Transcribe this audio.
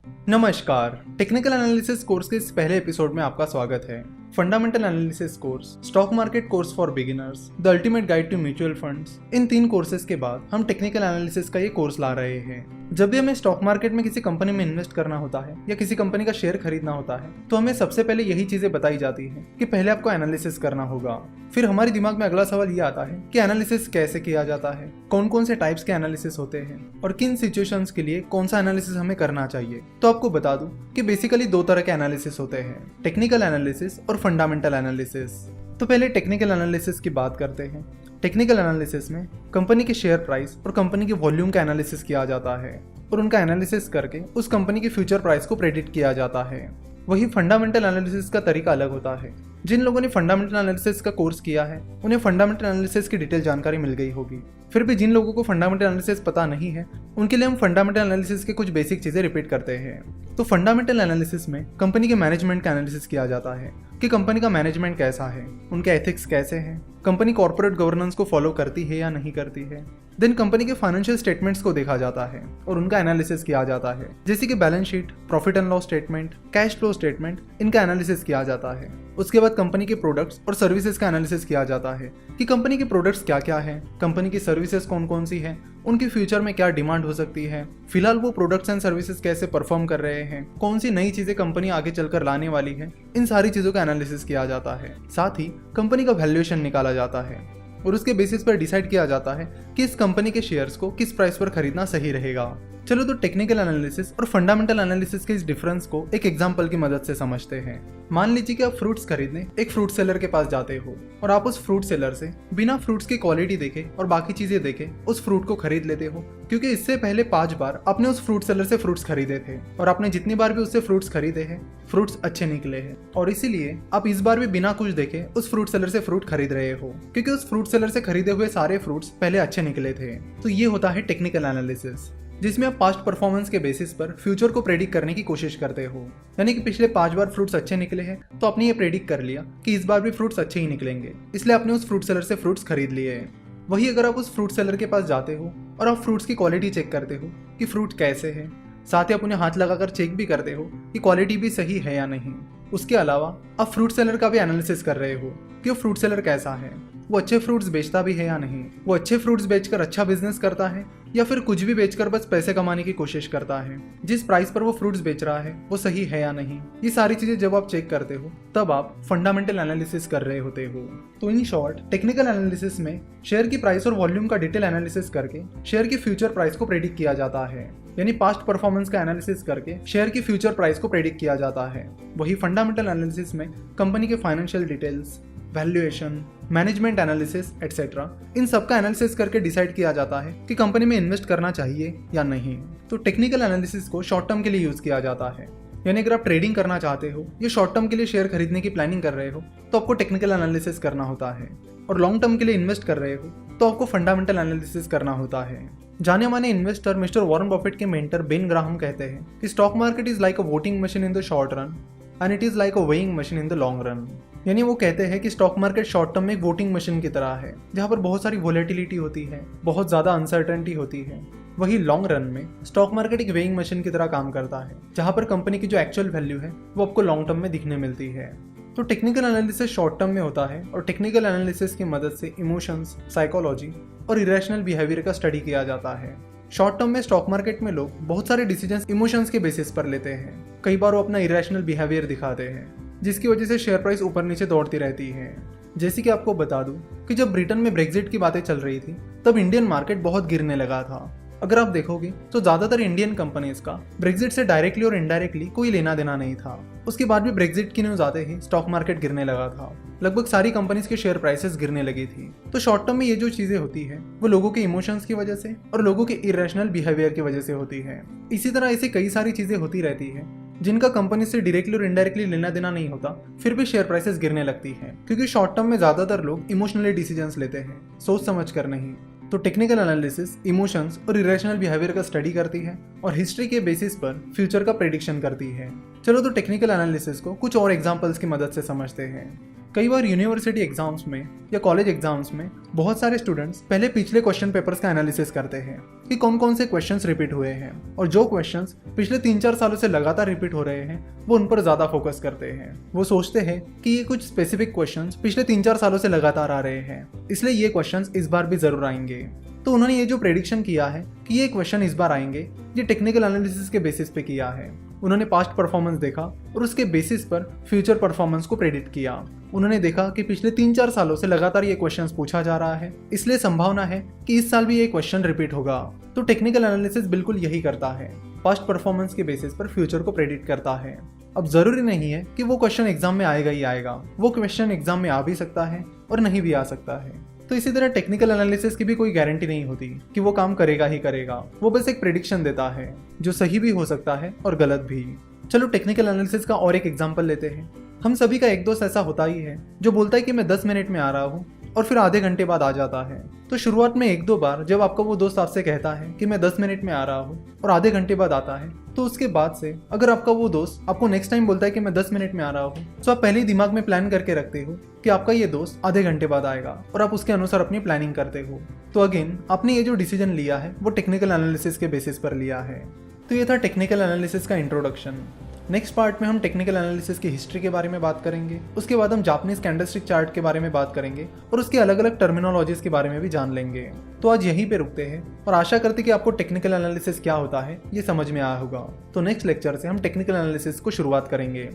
नमस्कार, technical analysis course के इस पहले एपिसोड में आपका स्वागत है। Fundamental analysis course, stock market course for beginners, the ultimate guide to mutual funds, इन 3 कोर्सेज के बाद हम टेक्निकल एनालिसिस का ये कोर्स ला रहे हैं। जब भी हमें स्टॉक मार्केट में किसी कंपनी में इन्वेस्ट करना होता है या किसी कंपनी का शेयर खरीदना होता है तो हमें सबसे पहले यही चीजें बताई जाती हैं कि पहले आपको एनालिसिस करना होगा। फिर हमारे दिमाग में अगला सवाल ये आता है कि एनालिसिस कैसे किया जाता है, कौन कौन से टाइप्स के एनालिसिस होते हैं और किन सिचुएशंस के लिए कौन सा एनालिसिस हमें करना चाहिए। तो आपको बता दूं कि बेसिकली 2 तरह के एनालिसिस होते हैं, टेक्निकल एनालिसिस और फंडामेंटल एनालिसिस। तो पहले टेक्निकल एनालिसिस की बात करते हैं। टेक्निकल एनालिसिस में कंपनी के शेयर प्राइस और कंपनी के वॉल्यूम का एनालिसिस किया जाता है और उनका एनालिसिस करके उस कंपनी की फ्यूचर प्राइस को प्रेडिक्ट किया जाता है। वही फंडामेंटल एनालिसिस का तरीका अलग होता है। जिन लोगों ने फंडामेंटल एनालिसिस का कोर्स किया है उन्हें फंडामेंटल एनालिसिस की डिटेल जानकारी मिल गई होगी। फिर भी जिन लोगों को फंडामेंटल एनालिसिस पता नहीं है उनके लिए हम फंडामेंटल एनालिसिस के कुछ बेसिक चीजें रिपीट करते हैं। तो फंडामेंटल एनालिसिस में कंपनी के मैनेजमेंट का एनालिसिस किया जाता है कि कंपनी का मैनेजमेंट कैसा है, उनके एथिक्स कैसे हैं, कंपनी कॉर्पोरेट गवर्नेंस को फॉलो करती है या नहीं करती है। देन कंपनी के फाइनेंशियल स्टेटमेंट्स को देखा जाता है और उनका एनालिसिस किया जाता है, जैसे कि balance sheet, profit and loss statement, cash flow statement, इनका एनालिसिस किया जाता है। उसके बाद कंपनी के प्रोडक्ट्स और सर्विसेज का एनालिसिस किया जाता है कि कंपनी के प्रोडक्ट्स क्या क्या हैं, कंपनी की सर्विसेज कौन कौन सी हैं, उनकी फ्यूचर में क्या डिमांड हो सकती है, फिलहाल वो प्रोडक्ट्स एंड सर्विसेज कैसे परफॉर्म कर रहे हैं, कौन सी नई चीजें कंपनी आगे चलकर लाने वाली है। इन सारी चीजों का एनालिसिस किया जाता है। साथ ही कंपनी का वैल्यूएशन निकाला जाता है और उसके बेसिस पर डिसाइड किया जाता है कि इस कंपनी के शेयर्स को किस प्राइस पर खरीदना सही रहेगा। चलो तो टेक्निकल एनालिसिस और फंडामेंटल एनालिसिस के इस डिफरेंस को एक एग्जांपल की मदद से समझते हैं। मान लीजिए कि आप फ्रूट्स खरीदने एक फ्रूट सेलर के पास जाते हो और आप उस फ्रूट सेलर से बिना फ्रूट्स की क्वालिटी देखे और बाकी चीजें देखे उस फ्रूट को खरीद लेते हो, क्योंकि इससे पहले 5 बार आपने उस फ्रूट सेलर से फ्रूट्स खरीदे थे और आपने जितनी बार भी उससे फ्रूट्स खरीदे हैं फ्रूट्स अच्छे निकले हैं और इसीलिए आप इस बार भी बिना कुछ देखे उस फ्रूट सेलर से फ्रूट खरीद रहे हो, क्योंकि उस फ्रूट सेलर से खरीदे हुए सारे फ्रूट्स पहले अच्छे निकले थे। तो ये होता है टेक्निकल एनालिसिस, जिसमें आप पास्ट परफॉर्मेंस के बेसिस पर फ्यूचर को प्रेडिक्ट करने की कोशिश करते हो। यानी कि पिछले 5 बार फ्रूट्स अच्छे निकले हैं तो आपने ये प्रेडिक्ट कर लिया कि इस बार भी फ्रूट्स अच्छे ही निकलेंगे, इसलिए आपने उस फ्रूट सेलर से फ्रूट्स खरीद लिए हैं। वही अगर आप उस फ्रूट सेलर के पास जाते हो और आप फ्रूट्स की क्वालिटी चेक करते हो कि फ्रूट कैसे है, साथ ही आप उन्हें हाथ लगाकर चेक भी करते हो कि क्वालिटी भी सही है या नहीं। उसके अलावा आप फ्रूट सेलर का भी एनालिसिस कर रहे हो कि वो फ्रूट सेलर कैसा है, वो अच्छे फ्रूट्स बेचता भी है या नहीं, वो अच्छे फ्रूट्स बेचकर अच्छा बिजनेस करता है या फिर कुछ भी बेचकर बस पैसे कमाने की कोशिश करता है, जिस प्राइस पर वो फ्रूट्स बेच रहा है वो सही है या नहीं। ये सारी चीजें जब आप चेक करते हो तब आप फंडामेंटल एनालिसिस कर रहे होते हो। तो इन शॉर्ट टेक्निकल एनालिसिस में शेयर की प्राइस और वॉल्यूम का डिटेल एनालिसिस करके शेयर की फ्यूचर प्राइस को प्रेडिक्ट किया जाता है, यानी पास्ट परफॉर्मेंस का एनालिसिस करके शेयर की फ्यूचर प्राइस को प्रेडिक्ट किया जाता है। वही फंडामेंटल एनालिसिस में कंपनी के financial details, valuation, management analysis etcetera, इन सब का एनालिसिस करके डिसाइड किया जाता है कि कंपनी में इन्वेस्ट करना चाहिए या नहीं। तो टेक्निकल एनालिसिस को शॉर्ट टर्म के लिए यूज किया जाता है, यानी अगर आप ट्रेडिंग करना चाहते हो या शॉर्ट टर्म के लिए शेयर खरीदने की प्लानिंग कर रहे हो तो आपको टेक्निकल एनालिसिस करना होता है, और लॉन्ग टर्म के लिए इन्वेस्ट कर रहे हो तो आपको फंडामेंटल एनालिसिस करना होता है। जाने माने इन्वेस्टर मिस्टर वॉरेन बफेट के मेंटर बेन ग्राहम कहते हैं कि stock market is like a voting machine in the short run and it is like a weighing machine in the long run. यानी वो कहते हैं कि स्टॉक मार्केट शॉर्ट टर्म में एक वोटिंग मशीन की तरह है जहां पर बहुत सारी वोलेटिलिटी होती है, बहुत ज्यादा अनसर्टेनिटी होती है। वही लॉन्ग रन में स्टॉक मार्केट एक वेइंग मशीन की तरह काम करता है जहां पर कंपनी की जो एक्चुअल वैल्यू है वो आपको लॉन्ग टर्म में दिखने मिलती है। तो टेक्निकल एनालिसिस शॉर्ट टर्म में होता है और टेक्निकल एनालिसिस की मदद से इमोशंस, साइकोलॉजी और इरेशनल बिहेवियर का स्टडी किया जाता है। शॉर्ट टर्म में स्टॉक मार्केट में लोग बहुत सारे डिसीजंस इमोशंस के बेसिस पर लेते हैं। कई बार वो अपना इरेशनल बिहेवियर दिखाते हैं जिसकी वजह से शेयर प्राइस ऊपर नीचे दौड़ती रहती है। जैसे कि आपको बता दूं कि जब ब्रिटेन में ब्रेक्जिट की बातें चल रही थी तब इंडियन मार्केट बहुत गिरने लगा था। अगर आप देखोगे तो ज्यादातर इंडियन कंपनीज का ब्रेक्जिट से डायरेक्टली और इनडायरेक्टली कोई लेना देना नहीं था। उसके बाद भी ब्रेक्जिट की न्यूज आते ही स्टॉक मार्केट गिरने लगा था, लगभग सारी कंपनीज के शेयर प्राइसेस गिरने लगी थी। तो शॉर्ट टर्म में ये जो चीजें होती है वो लोगों के इमोशंस की वजह से और लोगों के इरेशनल बिहेवियर की वजह से होती है। इसी तरह ऐसी कई सारी चीजें होती रहती है जिनका कंपनी से डायरेक्टली और इनडायरेक्टली लेना देना नहीं होता, फिर भी शेयर प्राइसेस गिरने लगती हैं, क्योंकि शॉर्ट टर्म में ज्यादातर लोग इमोशनली डिसीजंस लेते हैं, सोच समझ कर नहीं। तो टेक्निकल एनालिसिस इमोशंस और इरेशनल बिहेवियर का स्टडी करती है और हिस्ट्री के बेसिस पर फ्यूचर का प्रेडिक्शन करती है। चलो तो टेक्निकल एनालिसिस को कुछ और एग्जांपल्स की मदद से समझते हैं। कई बार यूनिवर्सिटी एग्जाम्स में या कॉलेज एग्जाम्स में बहुत सारे स्टूडेंट्स पहले पिछले क्वेश्चन पेपर्स का एनालिसिस करते हैं कि कौन कौन से क्वेश्चंस रिपीट हुए हैं, और जो क्वेश्चंस पिछले 3-4 सालों से लगातार रिपीट हो रहे हैं वो उन पर ज़्यादा फोकस करते हैं। वो सोचते हैं कि ये कुछ स्पेसिफिक क्वेश्चंस पिछले 3-4 सालों से लगातार आ रहे हैं, इसलिए ये क्वेश्चंस इस बार भी ज़रूर आएंगे। तो उन्होंने ये जो प्रेडिक्शन किया है कि ये क्वेश्चन इस बार आएंगे, ये टेक्निकल एनालिसिस के बेसिस पे किया है। उन्होंने पास्ट परफॉर्मेंस देखा और उसके बेसिस पर फ्यूचर परफॉर्मेंस को प्रेडिक्ट किया। उन्होंने देखा कि पिछले 3-4 सालों से लगातार ये क्वेश्चंस पूछा जा रहा है, इसलिए संभावना है कि इस साल भी ये क्वेश्चन रिपीट होगा। तो टेक्निकल एनालिसिस बिल्कुल यही करता है, पास्ट परफॉर्मेंस के बेसिस पर फ्यूचर को प्रेडिक्ट करता है। अब जरूरी नहीं है कि वो क्वेश्चन एग्जाम में आएगा ही आएगा, वो क्वेश्चन एग्जाम में आ भी सकता है और नहीं भी आ सकता है। तो इसी तरह टेक्निकल एनालिसिस की भी कोई गारंटी नहीं होती कि वो काम करेगा ही करेगा, वो बस एक प्रेडिक्शन देता है जो सही भी हो सकता है और गलत भी। चलो टेक्निकल एनालिसिस का और एक एग्जांपल लेते हैं। हम सभी का एक दोस्त ऐसा होता ही है जो बोलता है कि मैं 10 मिनट में आ रहा हूँ और फिर आधे घंटे बाद आ जाता है। तो शुरुआत में 1-2 बार जब आपका वो दोस्त आपसे कहता है कि मैं 10 मिनट में आ रहा हूँ और आधे घंटे बाद आता है, तो उसके बाद से अगर आपका वो दोस्त आपको नेक्स्ट टाइम बोलता है कि मैं 10 मिनट में आ रहा हूँ, तो आप पहले ही दिमाग में प्लान करके रखते हो कि आपका ये दोस्त आधे घंटे बाद आएगा और आप उसके अनुसार अपनी प्लानिंग करते हो। तो अगेन आपने ये जो डिसीजन लिया है वो टेक्निकल एनालिसिस के बेसिस पर लिया है। तो ये था टेक्निकल एनालिसिस का इंट्रोडक्शन। नेक्स्ट पार्ट में हम टेक्निकल एनालिसिस की हिस्ट्री के बारे में बात करेंगे, उसके बाद हम जापानीज कैंडलस्टिक चार्ट के बारे में बात करेंगे और उसके अलग अलग टर्मिनोलॉजीज के बारे में भी जान लेंगे। तो आज यहीं पे रुकते हैं और आशा करते हैं कि आपको टेक्निकल एनालिसिस क्या होता है ये समझ में आया होगा। तो नेक्स्ट लेक्चर से हम टेक्निकल एनालिसिस को शुरुआत करेंगे।